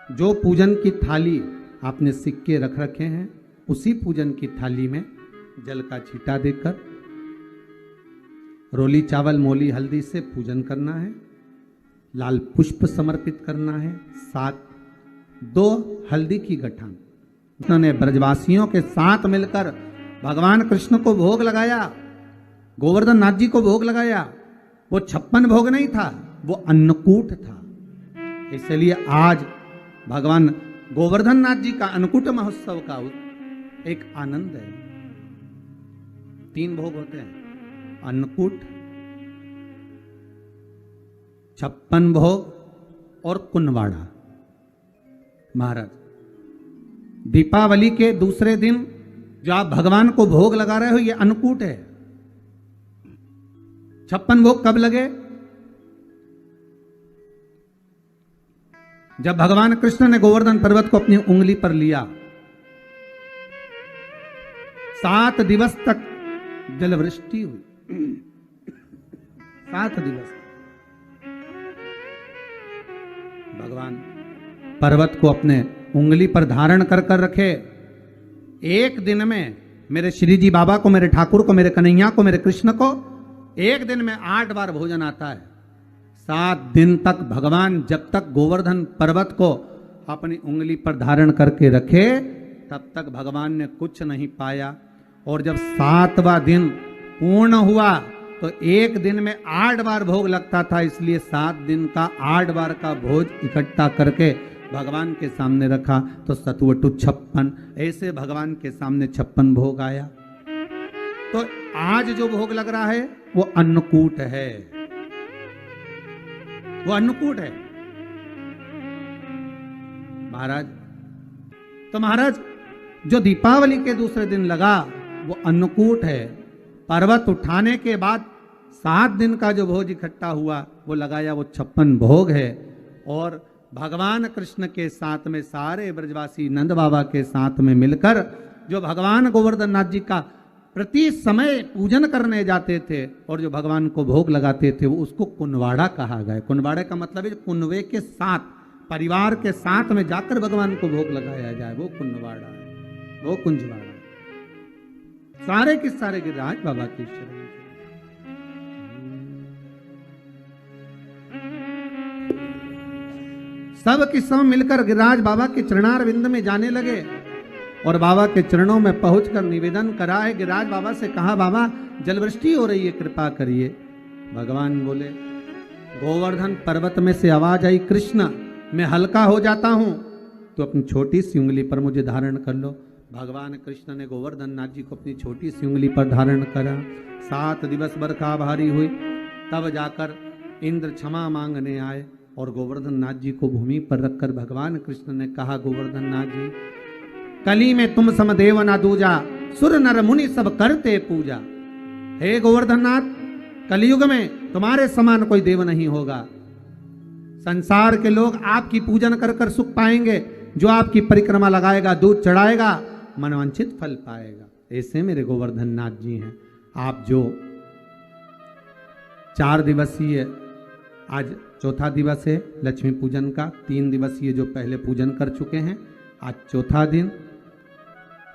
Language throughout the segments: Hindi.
जो पूजन की थाली आपने सिक्के रख रखे हैं, उसी पूजन की थाली में जल का छींटा देकर रोली चावल मोली हल्दी से पूजन करना है, लाल पुष्प समर्पित करना है, साथ 2 हल्दी की गठान। उन्होंने ब्रजवासियों के साथ मिलकर भगवान कृष्ण को भोग लगाया, गोवर्धन नाथ जी को भोग लगाया। वो 56 भोग नहीं था, वो अन्नकूट था। इसलिए आज भगवान गोवर्धन नाथ जी का अन्नकूट महोत्सव का एक आनंद है। 3 भोग होते हैं, अन्नकूट, 56 भोग और कुनवाड़ा। महाराज, दीपावली के दूसरे दिन जो आप भगवान को भोग लगा रहे हो, ये अन्नकूट है। 56 भोग कब लगे? जब भगवान कृष्ण ने गोवर्धन पर्वत को अपनी उंगली पर लिया, 7 दिवस तक जलवृष्टि हुई। 7 दिवस भगवान पर्वत को अपने उंगली पर धारण कर कर रखे। एक दिन में मेरे श्री जी बाबा को, मेरे ठाकुर को, मेरे कन्हैया को, मेरे कृष्ण को एक दिन में 8 बार भोजन आता है। 7 दिन तक भगवान जब तक गोवर्धन पर्वत को अपनी उंगली पर धारण करके रखे, तब तक भगवान ने कुछ नहीं पाया। और जब 7वां दिन पूर्ण हुआ तो एक दिन में 8 बार भोग लगता था, इसलिए 7 दिन का 8 बार का भोज इकट्ठा करके भगवान के सामने रखा तो सतवटु 56, ऐसे भगवान के सामने 56 भोग आया। तो आज जो भोग लग रहा है वो अन्नकूट है, वो अन्नकूट है महाराज। तो महाराज, जो दीपावली के दूसरे दिन लगा वो अन्नकूट है। पर्वत उठाने के बाद 7 दिन का जो भोज इकट्ठा हुआ वो लगाया, वो 56 भोग है। और भगवान कृष्ण के साथ में सारे ब्रजवासी नंद बाबा के साथ में मिलकर जो भगवान गोवर्धन नाथ जी का प्रति समय पूजन करने जाते थे और जो भगवान को भोग लगाते थे, वो उसको कुनवाड़ा कहा गया। कुनवाड़े का मतलब है कुनवे के साथ, परिवार के साथ में जाकर भगवान को भोग लगाया जाए, वो कुनवाड़ा है, वो कुंजवाड़ा। सारे के सारे गिरिराज बाबा की शरण। सब के सब मिलकर गिरिराज बाबा के चरणार विंद में जाने लगे और बाबा के चरणों में पहुंचकर निवेदन करा है। गिरिराज बाबा से कहा, बाबा जलवृष्टि हो रही है, कृपा करिए। भगवान बोले, गोवर्धन पर्वत में से आवाज आई, कृष्ण मैं हल्का हो जाता हूं, तो अपनी छोटी सी उंगली पर मुझे धारण कर लो। भगवान कृष्ण ने गोवर्धन नाथ जी को अपनी छोटी सी उंगली पर धारण करा। 7 दिवस बरखा भारी हुई, तब जाकर इंद्र क्षमा मांगने आए और गोवर्धन नाथ जी को भूमि पर रखकर भगवान कृष्ण ने कहा, गोवर्धन नाथ जी, कली में तुम सम देव ना दूजा, सुर नर मुनि सब करते पूजा। हे गोवर्धन नाथ, कलयुग में तुम्हारे समान कोई देव नहीं होगा। संसार के लोग आपकी पूजन कर कर सुख पाएंगे। जो आपकी परिक्रमा लगाएगा, दूध चढ़ाएगा, मनवांछित फल पाएगा। ऐसे मेरे गोवर्धन नाथ जी हैं। आप जो 4 दिवसीय, आज 4था दिवस है लक्ष्मी पूजन का, 3 दिवसीय जो पहले पूजन कर चुके हैं, आज 4था दिन।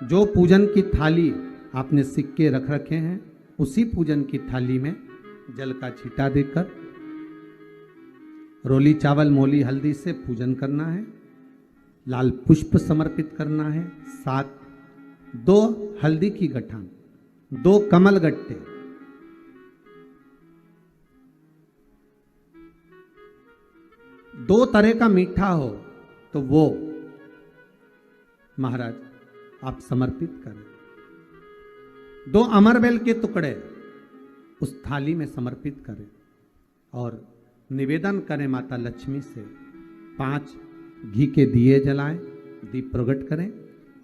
जो पूजन की थाली आपने सिक्के रख रखे हैं, उसी पूजन की थाली में जल का छींटा देकर रोली चावल मोली हल्दी से पूजन करना है, लाल पुष्प समर्पित करना है, साथ 2 हल्दी की गठान, 2 कमल गट्टे, 2 तरह का मीठा हो तो वो महाराज आप समर्पित करें। 2 अमरबेल के टुकड़े उस थाली में समर्पित करें और निवेदन करें माता लक्ष्मी से। 5 घी के दिए जलाएं, दीप प्रकट करें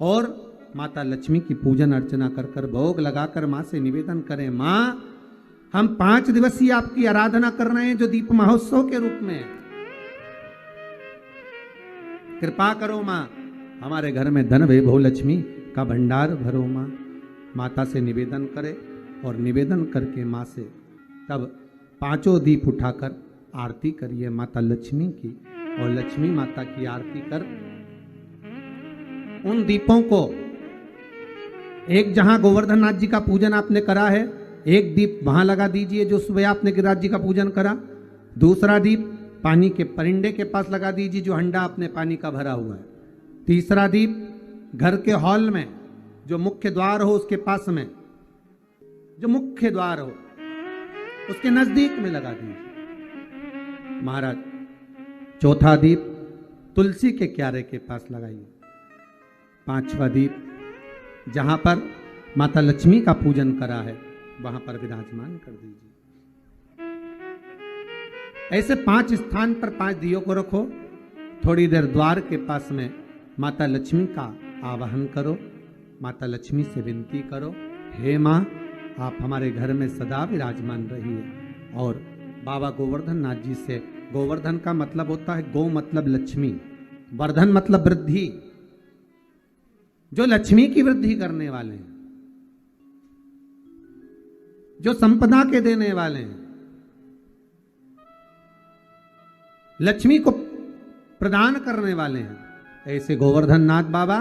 और माता लक्ष्मी की पूजन अर्चना कर कर भोग लगाकर मां से निवेदन करें, मां हम 5 दिवसीय आपकी आराधना कर रहे हैं जो दीप महोत्सव के रूप में। कृपा करो मां, हमारे घर में धन वैभव लक्ष्मी का भंडार भरो मां। माता से निवेदन करे और निवेदन करके मां से तब 5 दीप उठाकर आरती करिए माता लक्ष्मी की। और लक्ष्मी माता की आरती कर उन दीपों को, एक जहां गोवर्धन नाथ जी का पूजन आपने करा है, एक दीप वहां लगा दीजिए जो सुबह आपने गिरिराज जी का पूजन करा। दूसरा दीप पानी के परिंडे के पास लगा दीजिए जो हंडा अपने पानी का भरा हुआ है। तीसरा दीप घर के हॉल में जो मुख्य द्वार हो उसके पास में, जो मुख्य द्वार हो उसके नजदीक में लगा दीजिए महाराज। चौथा दीप तुलसी के क्यारे के पास लगाइए। पांचवा दीप जहां पर माता लक्ष्मी का पूजन करा है वहां पर विराजमान कर दीजिए। ऐसे 5 स्थान पर 5 दियों को रखो। थोड़ी देर द्वार के पास में माता लक्ष्मी का आवाहन करो, माता लक्ष्मी से विनती करो, हे माँ आप हमारे घर में सदा विराजमान रहिए। और बाबा गोवर्धन नाथ जी से, गोवर्धन का मतलब होता है गौ मतलब लक्ष्मी, वर्धन मतलब वृद्धि, जो लक्ष्मी की वृद्धि करने वाले हैं, जो संपदा के देने वाले हैं, लक्ष्मी को प्रदान करने वाले हैं, ऐसे गोवर्धन नाथ बाबा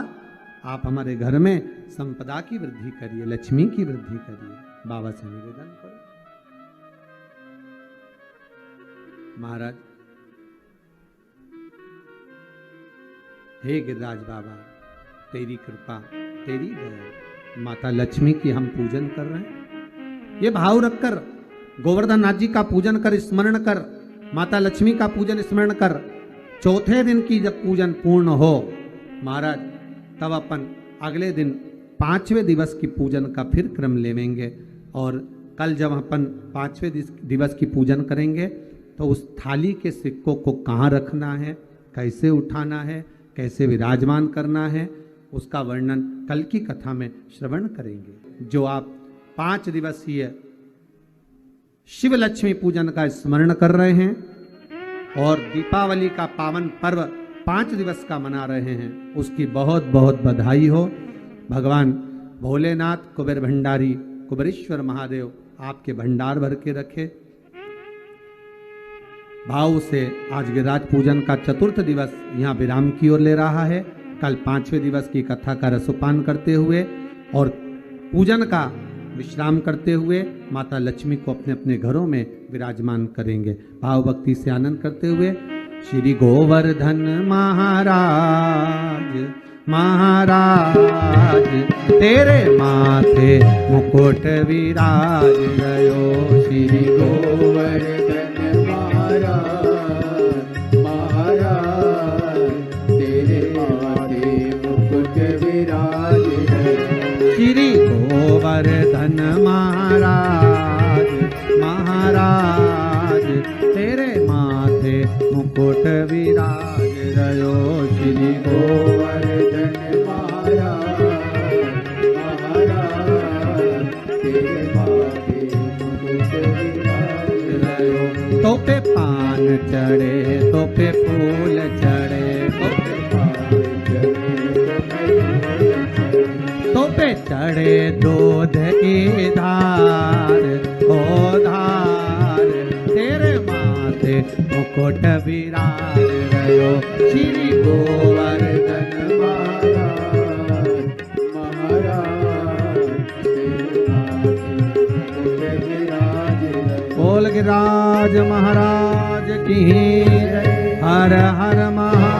आप हमारे घर में संपदा की वृद्धि करिए, लक्ष्मी की वृद्धि करिए। बाबा से निवेदन करो। महाराज, हे गिरिराज बाबा तेरी कृपा, तेरी दया, माता लक्ष्मी की हम पूजन कर रहे हैं। ये भाव रखकर गोवर्धन नाथ जी का पूजन कर, स्मरण कर, माता लक्ष्मी का पूजन स्मरण कर। चौथे दिन की जब पूजन पूर्ण हो महाराज, तब अपन अगले दिन 5वें दिवस की पूजन का फिर क्रम लेवेंगे। और कल जब अपन 5वें दिवस की पूजन करेंगे तो उस थाली के सिक्कों को कहाँ रखना है, कैसे उठाना है, कैसे विराजमान करना है, उसका वर्णन कल की कथा में श्रवण करेंगे। जो आप 5 दिवसीय शिव लक्ष्मी पूजन का स्मरण कर रहे हैं और दीपावली का पावन पर्व 5 दिवस का मना रहे हैं, उसकी बहुत बहुत बधाई हो। भगवान भोलेनाथ कुबेर भंडारी कुबेरेश्वर महादेव आपके भंडार भर के रखे। भाव से आज गिरिराज पूजन का 4th दिवस यहाँ विराम की ओर ले रहा है। कल 5वें दिवस की कथा का रसोपान करते हुए और पूजन का विश्राम करते हुए माता लक्ष्मी को अपने अपने घरों में विराजमान करेंगे। भाव भक्ति से आनंद करते हुए श्री गोवर्धन महाराज महाराज तेरे माथे मुकुट विराज रयो। श्री गोवर्धन महाराज महाराज तेरे माथे मुकुट विराज रयो। श्री गोवर्धन महाराज महाराज तेरे माथे मुकुट विराज रयो। श्री गोवर्धन महाराज महाराज तेरे माथे मुकुट विराज रयो। तो पे पान चढ़े तो पे फूल चढ़े, तो पे पान चढ़े तो पे चढ़े दूध की धार ओ धार तेरे माथे मुकुट विराज रयो। श्री गोवर्धन महाराज महाराज तेरे माथे मुकुट विराज रयो। बोल गिरिराज महाराज की जय। हर हर महा।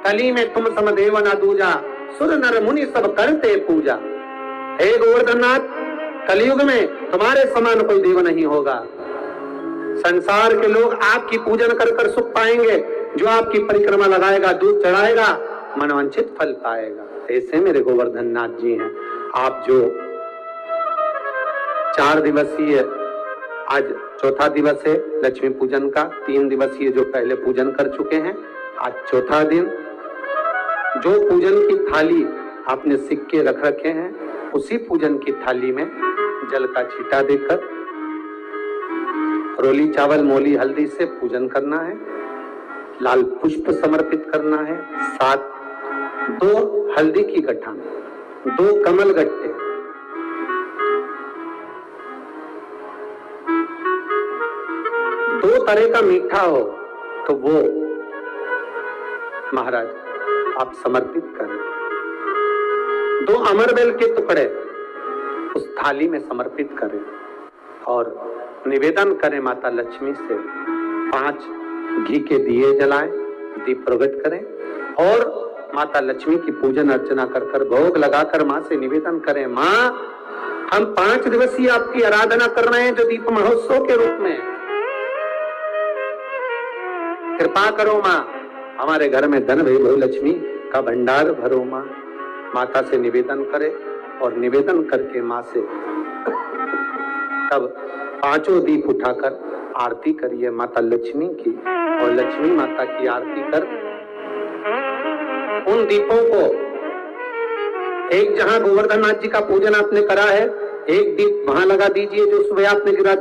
कली में तुम सम देव न दूजा, सुर नर मुनि सब करते पूजा। हे गोवर्धन नाथ, कलयुग में तुम्हारे समान कोई देव नहीं होगा। संसार के लोग आपकी पूजन कर कर सुख पाएंगे। जो आपकी परिक्रमा लगाएगा, दूध चढ़ाएगा, मनवांछित फल पाएगा। ऐसे मेरे गोवर्धन नाथ जी हैं। आप जो 4 दिवसीय, आज 4था दिवस है लक्ष्मी पूजन का, 3 दिवसीय जो पहले पूजन कर चुके हैं, आज 4था दिन। जो पूजन की थाली आपने सिक्के रख रखे हैं, उसी पूजन की थाली में जल का छींटा देकर रोली चावल मोली हल्दी से पूजन करना है। लाल पुष्प समर्पित करना है। 7 2 हल्दी की गठान, 2 कमल गट्टे, 2 तरह का मीठा हो तो वो महाराज आप समर्पित करें। 2 अमरबेल के टुकड़े उस थाली में समर्पित करें और निवेदन करें माता लक्ष्मी से। 5 घी के दिए जलाएं, दीप प्रगट करें और माता लक्ष्मी की पूजन अर्चना कर कर भोग लगाकर मां से निवेदन करें, मां हम 5 दिवसीय आपकी आराधना कर रहे हैं जो दीप महोत्सव के रूप में, कृपा करो मां, हमारे घर में धन वैभव लक्ष्मी का भंडार भरो मां। माता से निवेदन करे और निवेदन करके मां से तब 5 दीप उठाकर आरती करिए माता लक्ष्मी की और लक्ष्मी माता की आरती कर उन दीपों को एक जहां गोवर्धन नाथ जी का पूजन आपने करा है, एक दीप वहां लगा दीजिए जो सुबह आपने गिरा